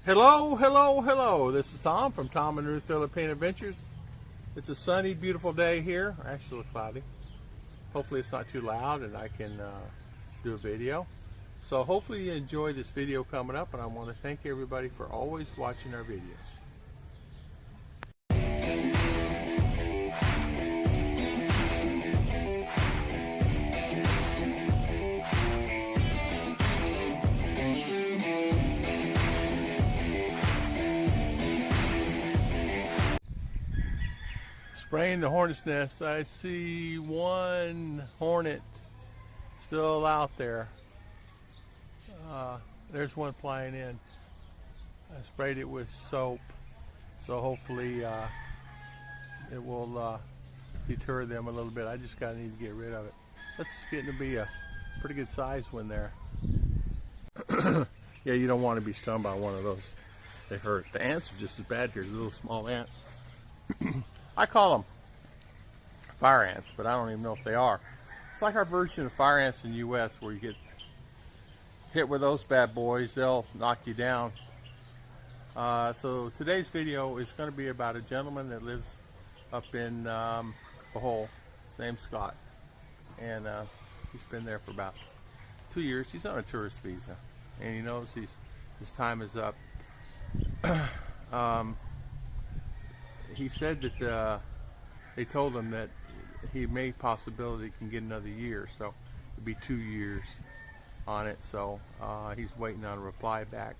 Hello, hello, hello. This is Tom from Tom and Ruth Philippine Adventures. It's a sunny, beautiful day here. Actually cloudy. Hopefully it's not too loud and I can do a video. So hopefully you enjoy this video coming up, and I want to thank everybody for always watching our videos. Spraying the hornet's nest. I see one hornet still out there. There's one flying in. I sprayed it with soap, so hopefully it will deter them a little bit. I just need to get rid of it. That's getting to be a pretty good sized one there. Yeah, you don't want to be stung by one of those. They hurt. The ants are just as bad here, the little small ants. I call them fire ants, but I don't even know if they are. It's like our version of fire ants in the U.S. where you get hit with those bad boys, they'll knock you down. So today's video is going to be about a gentleman that lives up in Bohol. His name's Scott, and he's been there for about 2 years. He's on a tourist visa, and he knows his time is up. He said that they told him that he may possibility can get another year, so it'd be 2 years on it. So he's waiting on a reply back.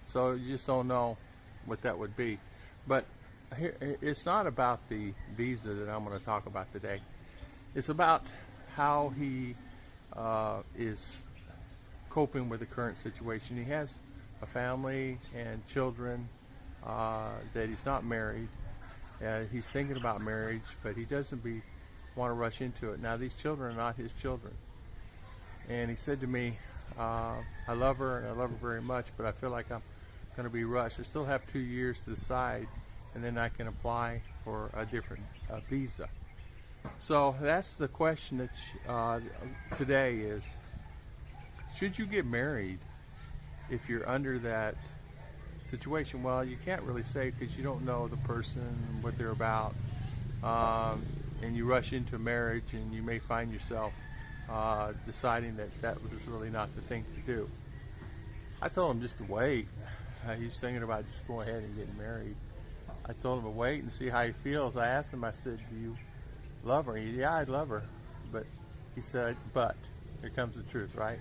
So you just don't know what that would be. But here, it's not about the visa that I'm going to talk about today. It's about how he is coping with the current situation. He has a family and children. That he's not married. He's thinking about marriage, but he doesn't want to rush into it. Now, these children are not his children. And he said to me, I love her and I love her very much, but I feel like I'm going to be rushed. I still have 2 years to decide, and then I can apply for a different visa. So that's the question that today is, should you get married if you're under that situation? Well, you can't really say because you don't know the person, what they're about, and you rush into marriage and you may find yourself deciding that was really not the thing to do. I told him just to wait. He was thinking about just going ahead and getting married. I told him to wait and see how he feels. I asked him, I said, do you love her? He said, yeah, I love her. But he said, but, here comes the truth, right?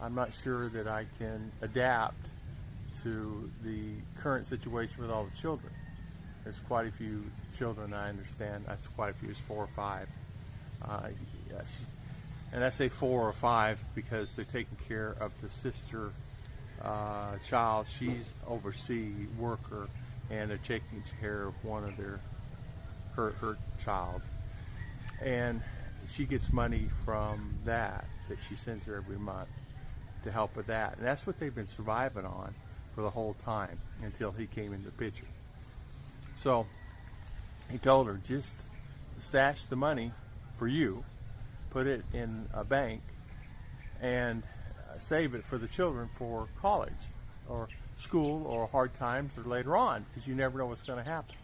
I'm not sure that I can adapt to the current situation with all the children. There's quite a few children, I understand. That's quite a few. It's 4 or 5. Yes. And I say 4 or 5 because they're taking care of the sister child. She's overseas worker, and they're taking care of one of her child. And she gets money from that she sends her every month to help with that. And that's what they've been surviving on for the whole time until he came in the picture. So he told her, just stash the money for you, put it in a bank, and save it for the children for college or school or hard times or later on, because you never know what's going to happen.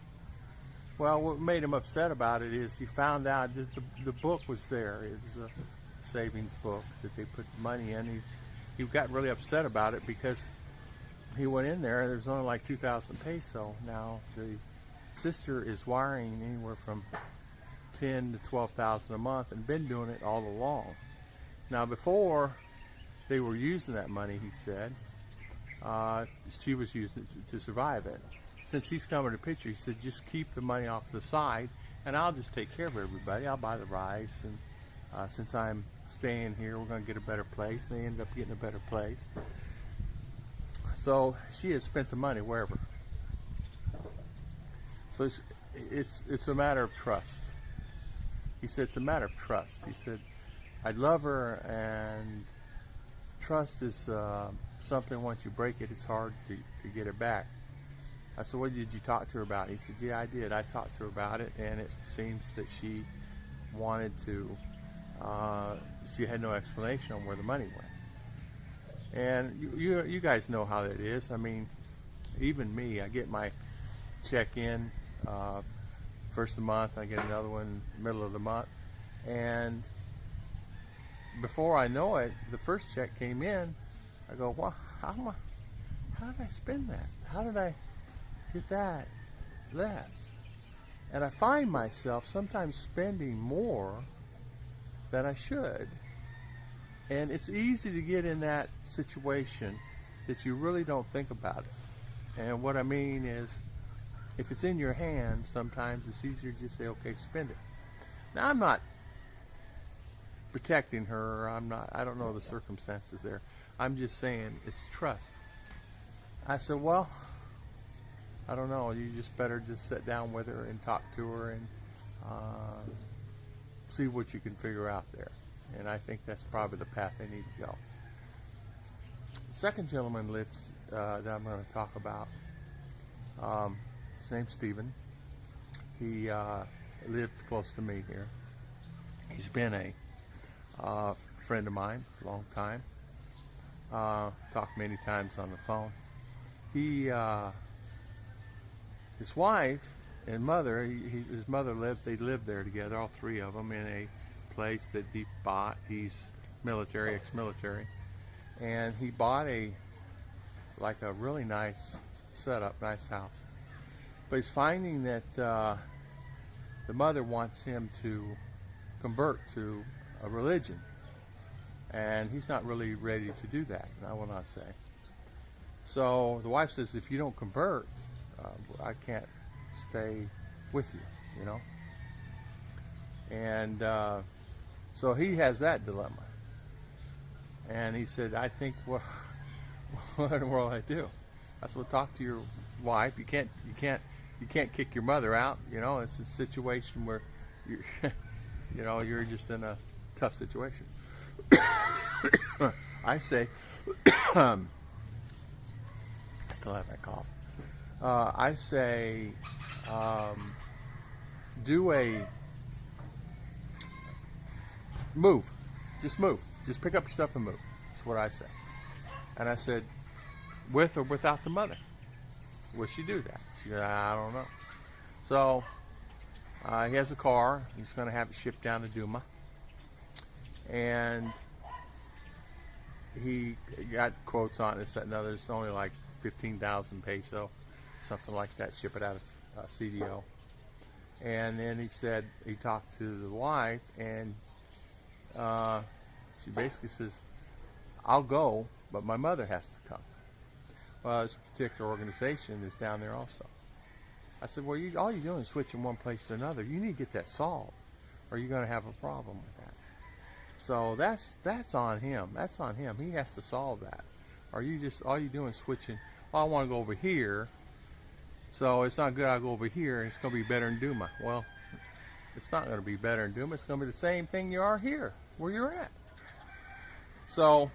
Well, what made him upset about it is he found out that the book was there. It was a savings book that they put money in. He got really upset about it because he went in there and there's only like 2,000 peso. Now the sister is wiring anywhere from 10 to 12,000 a month and been doing it all along. Now before they were using that money, he said, she was using it to survive it. Since he's coming to picture, he said, just keep the money off the side and I'll just take care of everybody. I'll buy the rice, and since I'm staying here, we're going to get a better place. And they ended up getting a better place. So she had spent the money wherever. So it's a matter of trust. He said, it's a matter of trust. He said, I love her, and trust is something, once you break it, it's hard to get it back. I said, what did you talk to her about? He said, yeah, I did. I talked to her about it, and it seems that she wanted to she had no explanation on where the money went. And you guys know how that is. I mean, even me, I get my check in first of the month, I get another one middle of the month, and before I know it, the first check came in. I go, well, how did I spend that? How did I get that less? And I find myself sometimes spending more than I should. And it's easy to get in that situation that you really don't think about it. And what I mean is, if it's in your hand, sometimes it's easier to just say, okay, spend it. Now, I'm not protecting her. I don't know the circumstances there. I'm just saying it's trust. I said, well, I don't know. You just better just sit down with her and talk to her and see what you can figure out there. And I think that's probably the path they need to go. The second gentleman lives that I'm going to talk about. His name's Stephen. He lived close to me here. He's been a friend of mine a long time. Talked many times on the phone. His wife and mother, his mother they lived there together, all three of them, in a place that he bought. He's military, ex-military, and he bought a really nice setup, nice house. But he's finding that the mother wants him to convert to a religion, and he's not really ready to do that, I will not say. So the wife says, if you don't convert, I can't stay with you, you know. And so he has that dilemma. And he said, I think, what in the world I do? I said, well, talk to your wife. You can't kick your mother out. You know, it's a situation where you're just in a tough situation. I say, I still have that cough. I say, do a move. Just move. Just pick up your stuff and move. That's what I say. And I said, with or without the mother, will she do that? She said, I don't know. So he has a car. He's going to have it shipped down to Duma. And he got quotes on this, that, and other. It's only like 15,000 peso, something like that. Ship it out of CDO. And then he said he talked to the wife, and she basically says, I'll go, but my mother has to come. Well, this particular organization is down there also. I said, well, all you're doing is switching one place to another. You need to get that solved, or you're going to have a problem with that. So that's on him. That's on him. He has to solve that. Or all you doing is switching. Well, I want to go over here, so it's not good. I'll go over here, and it's going to be better in Duma. Well, it's not going to be better in Duma. It's going to be the same thing you are here, where you're at. So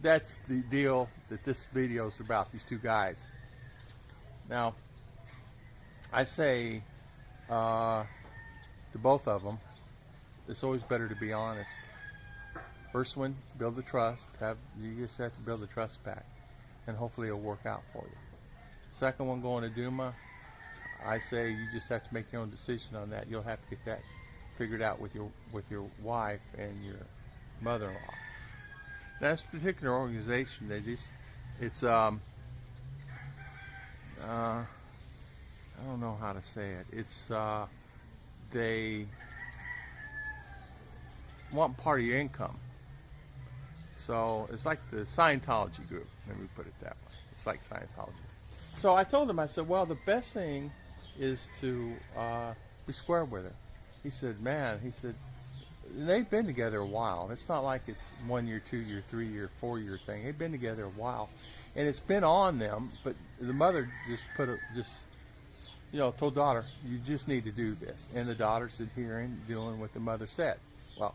that's the deal that this video is about, these two guys. Now, I say to both of them, it's always better to be honest. First one, build the trust. You just have to build the trust back, and hopefully it'll work out for you. Second one, going to Duma, I say you just have to make your own decision on that. You'll have to get that figured out with your wife and your mother-in-law. Now, this particular organization, it's I don't know how to say it. It's they want part of your income. So it's like the Scientology group. Let me put it that way. It's like Scientology. So I told him, I said, well, the best thing is to be square with her. He said, man, they've been together a while. It's not like it's 1 year, 2 year, 3 year, 4 year thing. They've been together a while, and it's been on them. But the mother told daughter, you just need to do this, and the daughter's adhering, doing what the mother said. Well,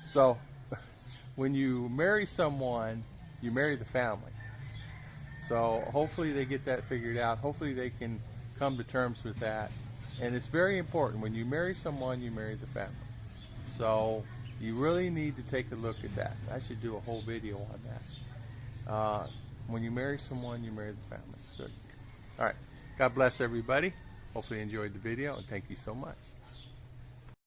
so when you marry someone, you marry the family. So hopefully they get that figured out. Hopefully they can come to terms with that. And it's very important. When you marry someone, you marry the family. So you really need to take a look at that. I should do a whole video on that. When you marry someone, you marry the family. It's good. All right. God bless everybody. Hopefully you enjoyed the video, and thank you so much.